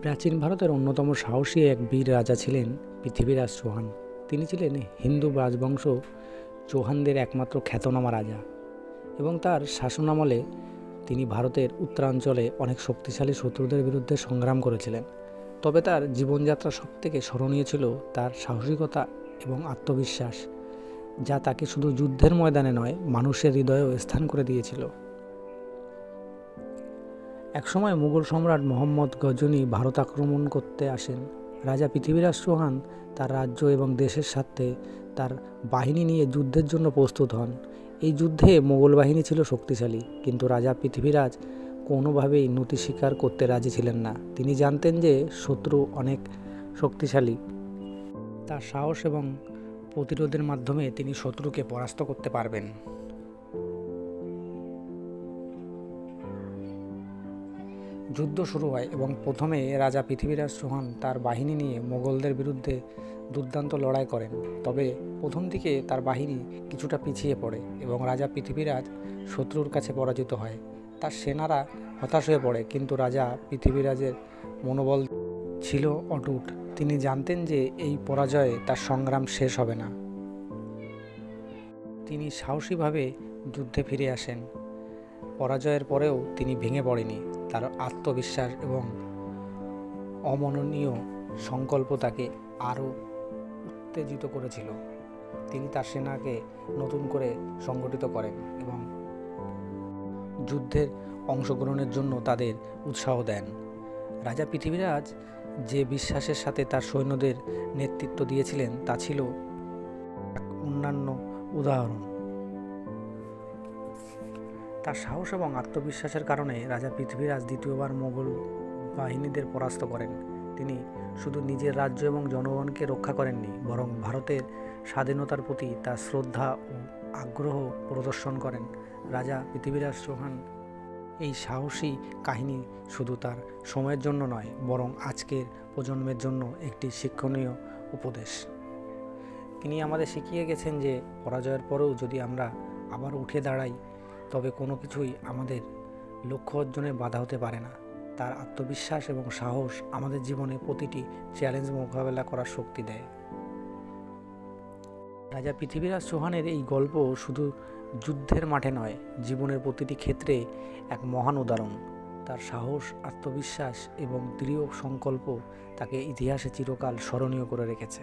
প্রাচীন ভারতের অন্যতম সাহসী এক বীর রাজা ছিলেন পৃথিবীরাজ চৌহান। তিনি ছিলেন হিন্দু রাজবংশ চৌহানদের একমাত্র খ্যাতনামা রাজা এবং তার শাসনামলে তিনি ভারতের উত্তরাঞ্চলে অনেক শক্তিশালী শত্রুদের বিরুদ্ধে সংগ্রাম করেছিলেন। তবে তার জীবনযাত্রা সবথেকে স্মরণীয় ছিল তার সাহসিকতা এবং আত্মবিশ্বাস, যা তাকে শুধু যুদ্ধের ময়দানে নয়, মানুষের হৃদয়েও স্থান করে দিয়েছিল। একসময় মুঘল সম্রাট মোহাম্মদ গজনী ভারত আক্রমণ করতে আসেন। রাজা পৃথিবীরাজ চৌহান তার রাজ্য এবং দেশের সাথে তার বাহিনী নিয়ে যুদ্ধের জন্য প্রস্তুত হন। এই যুদ্ধে মোগল বাহিনী ছিল শক্তিশালী, কিন্তু রাজা পৃথিবীরাজ কোনোভাবেই নতি স্বীকার করতে রাজি ছিলেন না। তিনি জানতেন যে শত্রু অনেক শক্তিশালী। তার সাহস এবং প্রতিরোধের মাধ্যমে তিনি শত্রুকে পরাস্ত করতে পারবেন। যুদ্ধ শুরু হয় এবং প্রথমে রাজা পৃথিবীরাজ চৌহান তার বাহিনী নিয়ে মোগলদের বিরুদ্ধে দুর্দান্ত লড়াই করেন। তবে প্রথম দিকে তার বাহিনী কিছুটা পিছিয়ে পড়ে এবং রাজা পৃথিবীরাজ শত্রুর কাছে পরাজিত হয়। তার সেনারা হতাশ হয়ে পড়ে, কিন্তু রাজা পৃথিবীরাজের মনোবল ছিল অটুট। তিনি জানতেন যে এই পরাজয়ে তার সংগ্রাম শেষ হবে না। তিনি সাহসীভাবে যুদ্ধে ফিরে আসেন। পরাজয়ের পরেও তিনি ভেঙে পড়েনি। তার আত্মবিশ্বাস এবং অমননীয় সংকল্প তাকে আরও উত্তেজিত করেছিল। তিনি তার সেনাকে নতুন করে সংগঠিত করেন এবং যুদ্ধের অংশগ্রহণের জন্য তাদের উৎসাহ দেন। রাজা পৃথিবীরাজ যে বিশ্বাসের সাথে তার সৈন্যদের নেতৃত্ব দিয়েছিলেন তা ছিল এক অন্যান্য উদাহরণ। তার সাহস এবং আত্মবিশ্বাসের কারণে রাজা পৃথিবীরাজ দ্বিতীয়বার মোগল বাহিনীদের পরাস্ত করেন। তিনি শুধু নিজের রাজ্য এবং জনগণকে রক্ষা করেননি, বরং ভারতের স্বাধীনতার প্রতি তার শ্রদ্ধা ও আগ্রহ প্রদর্শন করেন। রাজা পৃথিবীরাজ চৌহান এই সাহসী কাহিনী শুধু তার সময়ের জন্য নয়, বরং আজকের প্রজন্মের জন্য একটি শিক্ষণীয় উপদেশ। তিনি আমাদের শিখিয়ে গেছেন যে পরাজয়ের পরেও যদি আমরা আবার উঠে দাঁড়াই, তবে কোনো কিছুই আমাদের লক্ষ্য অর্জনে বাধা হতে পারে না। তার আত্মবিশ্বাস এবং সাহস আমাদের জীবনে প্রতিটি চ্যালেঞ্জ মোকাবেলা করার শক্তি দেয়। রাজা পৃথিবীরাজ চৌহানের এই গল্প শুধু যুদ্ধের মাঠে নয়, জীবনের প্রতিটি ক্ষেত্রে এক মহান উদাহরণ। তার সাহস, আত্মবিশ্বাস এবং দৃঢ় সংকল্প তাকে ইতিহাসে চিরকাল স্মরণীয় করে রেখেছে।